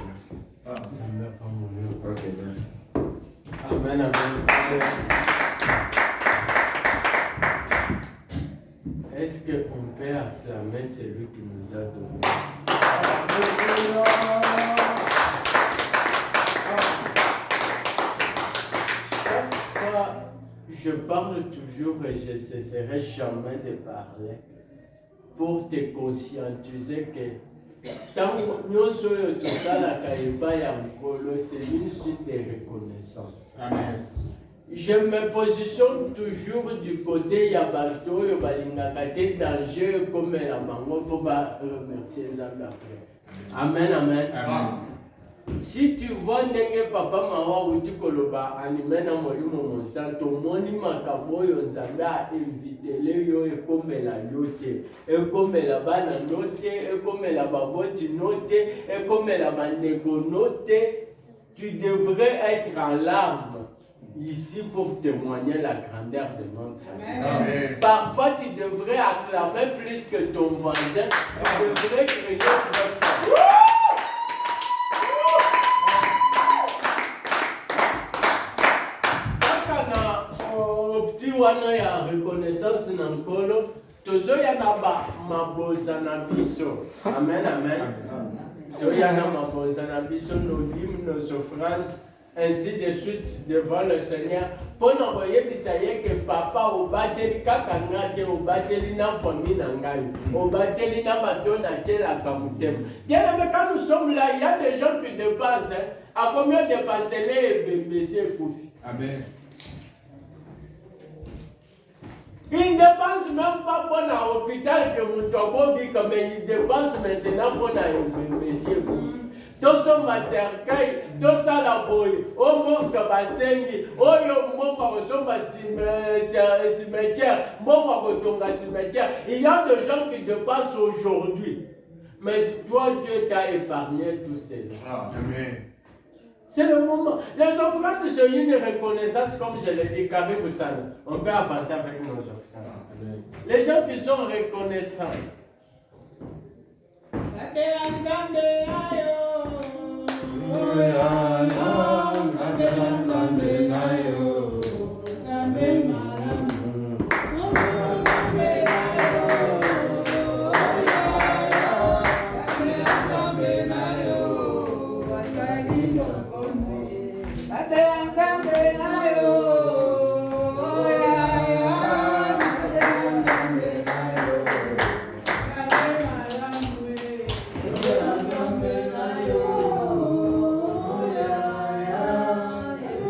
Merci. Ah, ça ne va pas mourir. Ok, merci. Amen, amen. Est-ce qu'on peut acclamer celui qui nous a donné? Chaque fois, je parle toujours et je ne cesserai jamais de parler pour te conscientiser que tant que nous sommes tous à la Kaiba, c'est une suite de reconnaissance. Amen. Je me positionne toujours du côté Yabato, Yobalingakate, danger comme la bango pour remercier les amis après. Amen, amen. Amen. Si tu vois Nenge Papa Mawa ou Tikoloba, animé dans mon monsanto, moni makabo yozambe a invité les yo et comme la yote, et comme la bana note, et comme la baboti note, et comme la manego note, tu devrais être en larmes ici pour témoigner la grandeur de notre Dieu. Parfois, tu devrais acclamer plus que ton voisin, tu devrais crier très fort. Wana ya reconnaissance na nkolo tozoya na ba maboza na biso. Amen, amen. Tozoya na maboza na biso, nos dîmes, nos offrandes, ainsi de suite devant le Seigneur. Pour nous voyebisa que papa obateli kaka ngate obateli na famille na ngai obateli na bato na tchela kamutema. Bien mais quand nous sommes là, il y a des gens qui dépensent. À combien dépensent les bébés Koufi? Amen. Il ne dépense même pas pour l'hôpital que mon tombeau dit comme il dépense maintenant pour un monsieur. Tout son cercueil, tout ça la boy, au monde basengi, au monde cimetière, cimetière. Il y a des gens qui dépensent aujourd'hui. Mais toi, Dieu t'a épargné tout cela. Amen. C'est le moment. Les offrandes, c'est une reconnaissance, comme je l'ai dit, carré pour ça. On peut avancer avec nos offrandes. Les gens qui sont reconnaissants.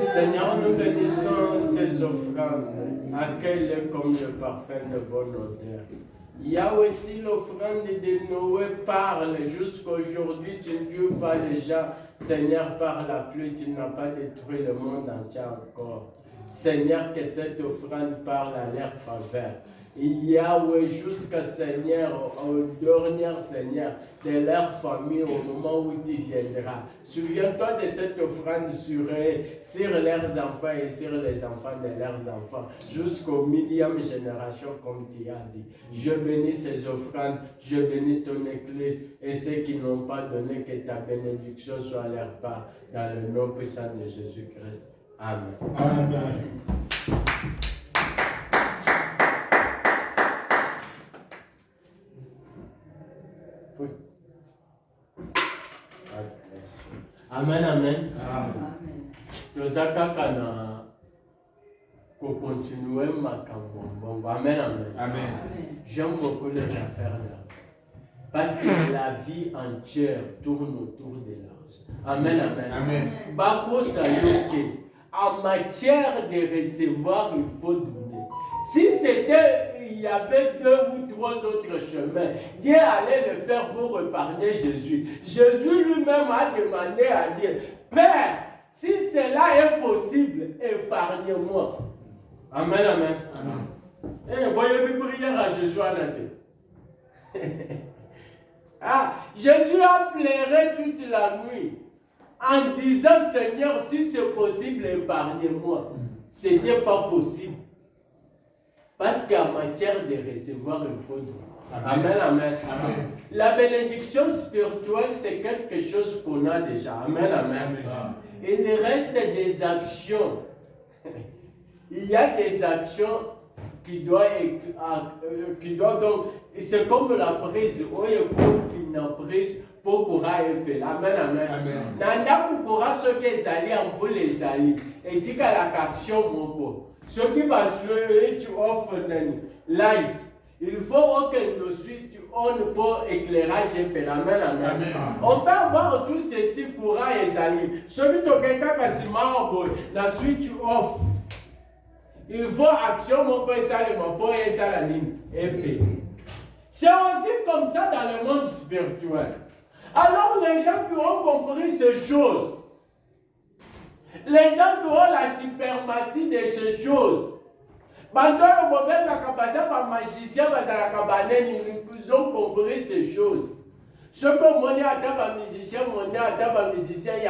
Seigneur, nous bénissons ces offrandes, accueille-les comme le parfum de bonne odeur. Il y a aussi l'offrande de Noé, parle jusqu'aujourd'hui, tu ne tues pas les gens. Seigneur, par la pluie, tu n'as pas détruit le monde entier encore. Seigneur, que cette offrande parle à leur faveur. Yahweh, jusqu'à Seigneur, au dernier Seigneur, de leur famille au moment où tu viendras. Souviens-toi de cette offrande sur leurs enfants et sur les enfants de leurs enfants, jusqu'au millième génération, comme tu as dit. Je bénis ces offrandes, je bénis ton Église et ceux qui n'ont pas donné, que ta bénédiction soit leur part, dans le nom puissant de Jésus-Christ. Amen. Amen. Amen, amen. Tozaka kana ko continuer makambo. Amen, amen. Amen. J'aime beaucoup les affaires là. Parce que la vie entière tourne autour de l'argent. Amen, amen. Amen. Bako sayoke. En matière de recevoir, il faut donner. Si il y avait 2 ou 3 autres chemins, Dieu allait le faire pour épargner Jésus. Jésus lui-même a demandé à Dieu, Père, si cela est possible, épargne-moi. Amen, amen. Amen. Voyez prière à Jésus en Jésus a pleuré toute la nuit en disant, Seigneur, si c'est possible, épargne-moi. Ce n'était pas possible. Parce qu'en matière de recevoir, il faut donner. Amen, amen. Amen. La bénédiction spirituelle, c'est quelque chose qu'on a déjà. Amen, amen. Il reste des actions. Il y a des actions qui doivent donc, c'est comme la prise, où il y a une prise pour courir et payer. Amen, amen. Nanda pour courir ce qu'ils allaient en pour les alliés. Et dit qu'à la action, mon beau. Ce qui va se tu offres light. Il faut que nous suivions pour éclairage et paix. Amen, amen. On peut avoir tout ceci courant et alliés. Ce qui te quelqu'un qui s'est marre, la suite tu offres. Il faut action, mon père, ça, mon père, et ça, la ligne. Et paix. C'est aussi comme ça dans le monde spirituel. Alors, les gens qui ont compris ces choses, les gens qui ont la suprématie de ces choses, ils ont compris ces choses. Ce que mon musicien, il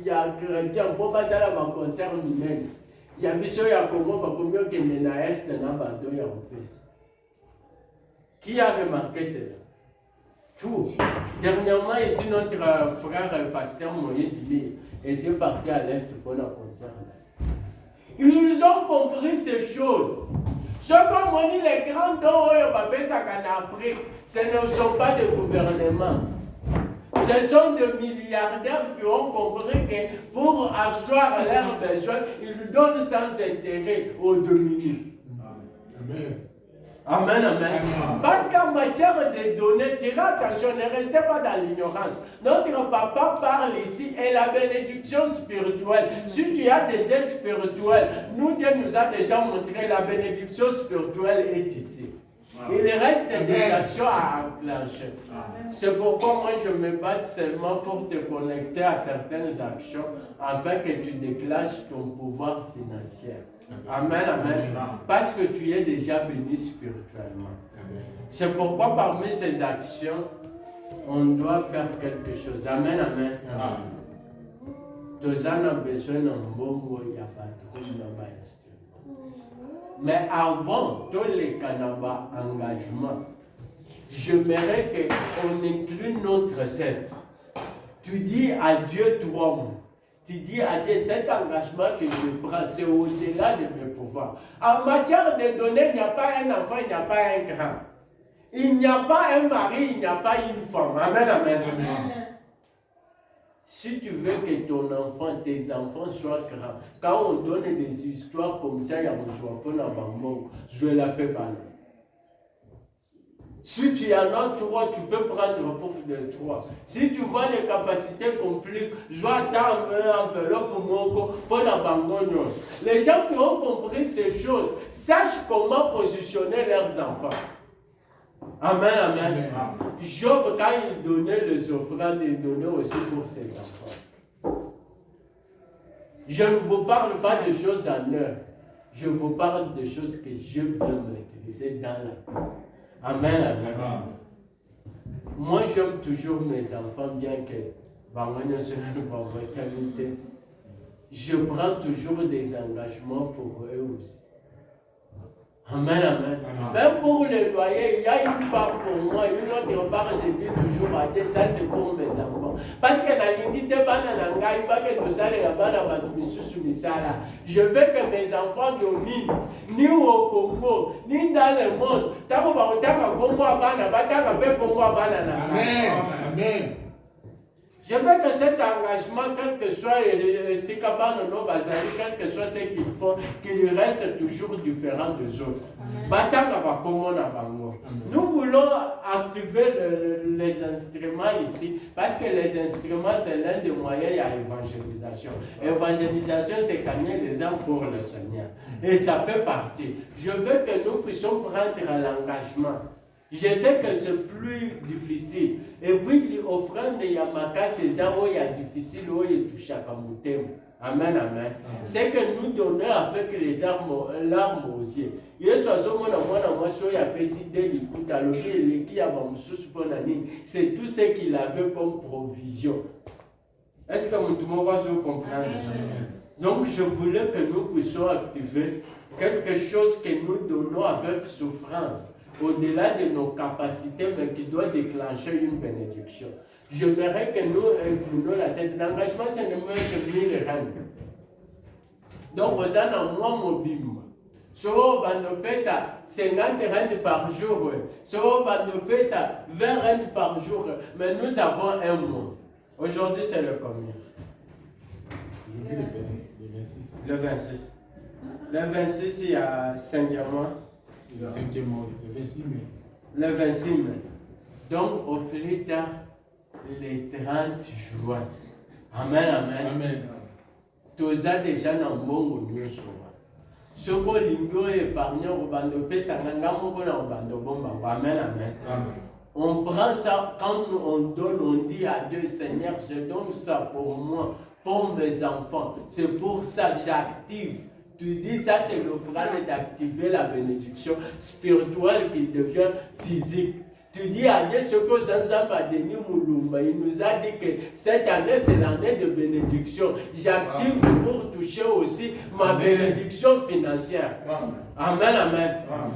y a chrétien, pour passer à un concert lui-même. Il y a des choses qui Qui a remarqué cela? Tout. Dernièrement, ici, notre frère, le pasteur Moïse, était parti à l'Est pour un concert. Ils ont compris ces choses. Ce qu'on dit, les grands dons en Afrique, ce ne sont pas des gouvernements. Ce sont des milliardaires qui ont compris que pour asseoir leurs besoins, ils donnent sans intérêt aux dominés. Amen. Amen, amen. Parce qu'en matière de données, tirez attention, ne restez pas dans l'ignorance. Notre papa parle ici et la bénédiction spirituelle. Si tu as des aides spirituelles, Dieu nous a déjà montré la bénédiction spirituelle est ici. Il reste des actions à enclencher. C'est pourquoi moi je me bats seulement pour te connecter à certaines actions afin que tu déclenches ton pouvoir financier. Amen, amen. Parce que tu es déjà béni spirituellement. C'est pourquoi parmi ces actions, on doit faire quelque chose. Amen, amen. Tous en ont besoin d'un bon mot, il n'y a pas de mais avant tous les canabas engagements, j'aimerais qu'on inclue notre tête. Tu dis à Dieu toi, tu dis à Dieu cet engagement que je prends, c'est au-delà de mes pouvoirs. En matière de données, il n'y a pas un enfant, il n'y a pas un grand. Il n'y a pas un mari, il n'y a pas une femme. Amen, amen. Si tu veux que ton enfant, tes enfants soient grands, quand on donne des histoires comme ça, il y a besoin pour la maman, je vais l'appeler par là. Si tu en as 3, tu peux prendre pour de 3. Si tu vois les capacités compliquées, je vais attendre un enveloppe pour la maman. Les gens qui ont compris ces choses sachent comment positionner leurs enfants. Amen, amen. Job, quand il donnait les offrandes, il donnait aussi pour ses enfants. Je ne vous parle pas de choses en heure. Je vous parle de choses que je peux maîtriser dans la vie. Amen, amen. Moi, j'aime toujours mes enfants, bien que je prends toujours des engagements pour eux aussi. Amen, amen. Même pour les loyers, il y a une part pour moi, une autre part, je dis toujours à Dieu, ça c'est pour mes enfants. Parce que dans l'unité, je veux que mes enfants dominent, ni au Congo, ni dans le monde. Amen. Amen. Je veux que cet engagement, quel que soit quel que soit ce qu'ils font, qu'il reste toujours différent des autres. Nous voulons activer les instruments ici, parce que les instruments, c'est l'un des moyens à l'évangélisation. L'évangélisation, c'est gagner les âmes pour le Seigneur. Et ça fait partie. Je veux que nous puissions prendre l'engagement. Je sais que c'est plus difficile. Et puis, l'offrande de Yamaka, c'est ça où il y a difficile, où il touche à Kamutem. Amen, amen. C'est que nous donnons avec les larmes aux yeux. C'est tout ce qu'il avait comme provision. Est-ce que tout le monde va se comprendre? Donc, je voulais que nous puissions activer quelque chose que nous donnons avec souffrance. au-delà de nos capacités, mais qui doit déclencher une bénédiction. J'aimerais que nous inclinions la tête. L'engagement, c'est ne moins que 1000 rand. Donc, vous avez un mois mobile. Si vous avez 50 rand par jour, si vous avez 20 rand par jour, mais nous avons un mois. Aujourd'hui, c'est le combien? Le 26. Le 26, il y a 5e mois. Le 5e mois, le 26 mai. Le 26 mai. Donc, au plus tard, les 30 juin. Amen, amen. Amen. Tous as déjà dans mon mieux souvent. Ce qu'on lingo épargne au bando pesa ngamo kona au bando bomba. Amen, amen. Amen. On prend ça quand on donne, on dit à Dieu, Seigneur, je donne ça pour moi, pour mes enfants. C'est pour ça que j'active. Tu dis ça, c'est l'offrande d'activer la bénédiction spirituelle qui devient physique. Tu dis à Dieu ce que Zanzam a donné Mouloumba. Il nous a dit que cette année, c'est l'année de bénédiction. J'active pour toucher aussi ma bénédiction financière. Amen, amen.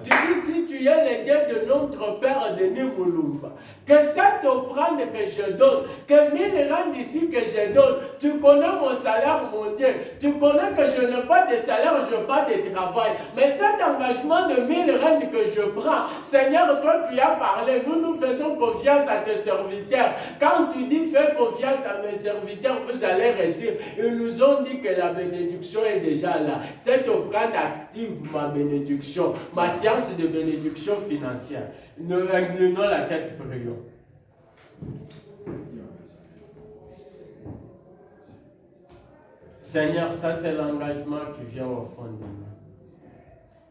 Tu dis, si tu es le Dieu de notre Père Denis Moulumba, que cette offrande que je donne, que 1000 rand ici que je donne, tu connais mon salaire, mon Dieu. Tu connais que je n'ai pas de salaire, je n'ai pas de travail. Mais cet engagement de 1000 rand que je prends, Seigneur, toi tu as parlé, nous faisons confiance à tes serviteurs. Quand tu dis fais confiance à mes serviteurs, vous allez réussir. Ils nous ont dit que la bénédiction est déjà là. Cette offrande active ma bénédiction, ma séance de bénédiction financière. Nous inclinons la tête, prions. Seigneur, ça c'est l'engagement qui vient au fond de nous.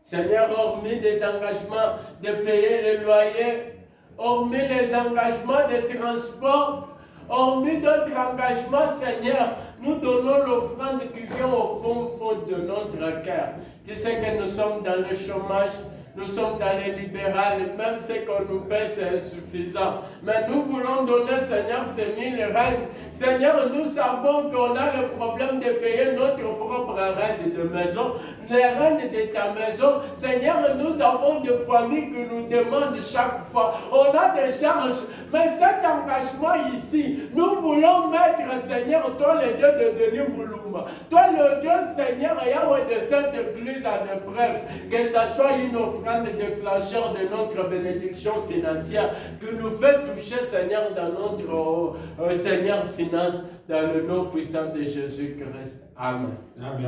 Seigneur, hormis des engagements de payer le loyer, hormis les engagements de transport, hormis d'autres engagements, Seigneur, nous donnons l'offrande qui vient au fond de notre cœur. Tu sais que nous sommes dans le chômage, nous sommes dans les libérales, même ce qu'on nous paie, c'est insuffisant. Mais nous voulons donner, Seigneur, ces 1000 rentes. Seigneur, nous savons qu'on a le problème de payer notre propre rente de maison, les rentes de ta maison. Seigneur, nous avons des familles qui nous demandent chaque fois. On a des charges, mais cet engagement ici, nous voulons mettre, Seigneur, toi le Dieu de Denis Moulumba, toi le Dieu, Seigneur, Yahweh de cette église en épreuve, que ça soit une offrande déclencheur de notre bénédiction financière qui nous fait toucher, Seigneur, dans notre Seigneur finance, dans le nom puissant de Jésus-Christ. Amen. Amen.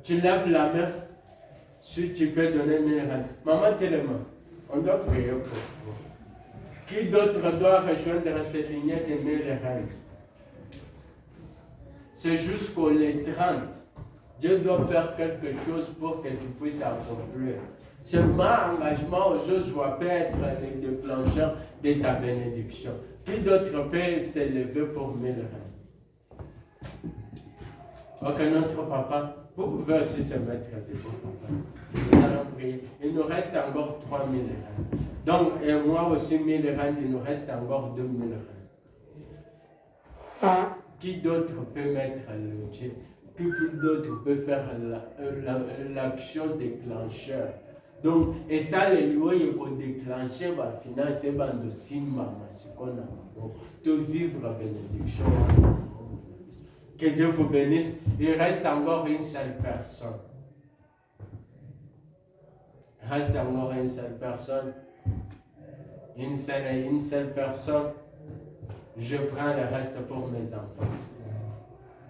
Tu lèves la main, si tu peux donner 1000 rentes. Maman, tellement, on doit prier pour vous. Qui d'autre doit rejoindre cette lignée de 1000 rentes? C'est jusqu'au les 30. Dieu doit faire quelque chose pour que tu puisses accomplir. Seulement engagement aux autres peut être le déclencheur de ta bénédiction. Qui d'autre peut s'élever pour 1000 rentes? Ok, notre papa, vous pouvez aussi se mettre debout, papa. Nous allons prier. Il nous reste encore 3000 rentes. Donc, et moi aussi 1000 rentes, il nous reste encore 2000 rentes. Qui d'autre peut mettre le Dieu? Qui d'autre peut faire l'action déclencheur? Donc, et ça, les lois, ils vont déclencher ma finance et ma simama, ce qu'on a. Donc, de vivre la bénédiction. Que Dieu vous bénisse. Il reste encore une seule personne. Il reste encore une seule personne. Une seule personne. Je prends le reste pour mes enfants.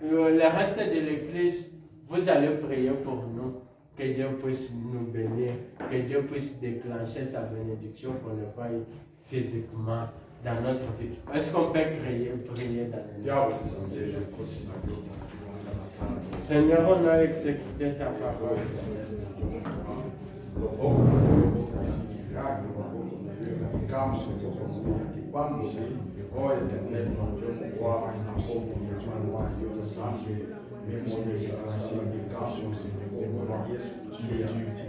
Le reste de l'église, vous allez prier pour nous. Que Dieu puisse nous bénir, que Dieu puisse déclencher sa bénédiction qu'on le voie physiquement dans notre vie. Est-ce qu'on peut prier dans le nom? Seigneur, on a exécuté ta parole.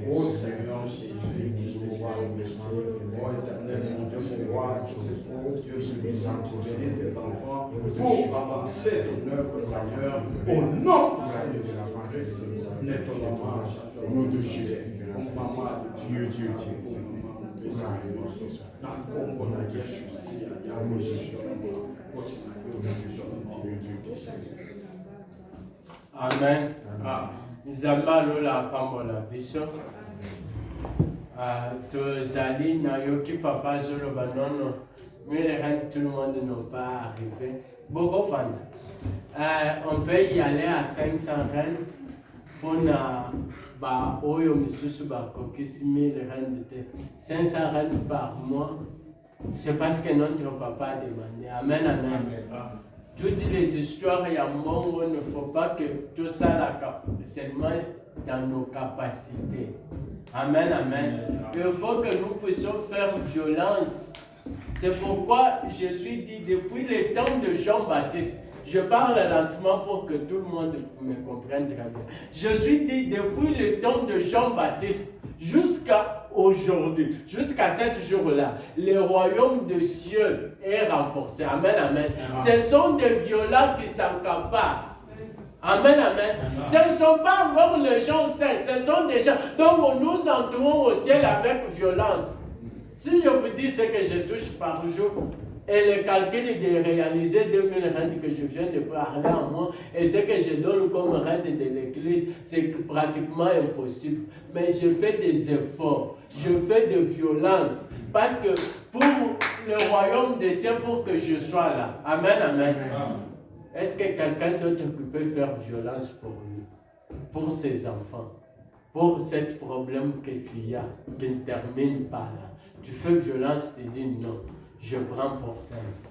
Oh Seigneur Jésus, nous te remercions. Oh éternel, mon Dieu, pour voir Dieu, nous entretient des enfants pour avancer ton œuvre, Seigneur, au nom de Jésus. Nettoie-moi, au nom de Jésus. Dieu, Dieu, Dieu. Amen. Nzambalo la pambola biso. Tozali na yoki papa zolo banono. Mais tout le monde n'est pas arrivé. Beaucoup fan. On peut y aller à 500 rennes pour ba oyo misusu ba kokisi 1000 rennes de 500 rennes par mois. C'est parce que notre papa a demandé. Amen, amen. Toutes les histoires et amour, il ne faut pas que tout ça seulement dans nos capacités. Amen, amen. Il faut que nous puissions faire violence. C'est pourquoi Jésus dit depuis le temps de Jean-Baptiste, je parle lentement pour que tout le monde me comprenne très bien. Jésus dit depuis le temps de Jean-Baptiste jusqu'à aujourd'hui, jusqu'à ce jour-là, le royaume des cieux est renforcé. Amen, amen. Ce sont des violents qui s'accaparent. Amen, amen. Ce ne sont pas encore les gens saints, ce sont des gens. Donc nous entourons au ciel avec violence. Si je vous dis ce que je touche par jour, et le calcul de réaliser 2000 rentes que je viens de parler à moi, et ce que je donne comme rente de l'église, c'est pratiquement impossible. Mais je fais des efforts, je fais de violence, parce que pour le royaume des cieux, pour que je sois là. Amen, amen. Est-ce que quelqu'un d'autre peut faire violence pour lui, pour ses enfants, pour ce problème que tu as, qui ne termine pas là? Tu fais violence, tu dis non, je prends pour 500.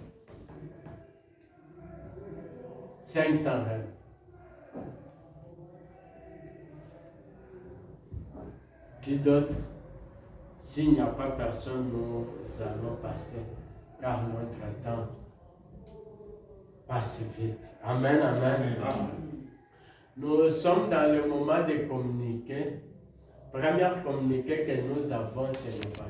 500 rêves. Qui d'autre? S'il n'y a pas personne, nous allons passer, car notre temps passe vite. Amen, amen. Nous sommes dans le moment de communiquer. Première communiqué que nous avons, c'est le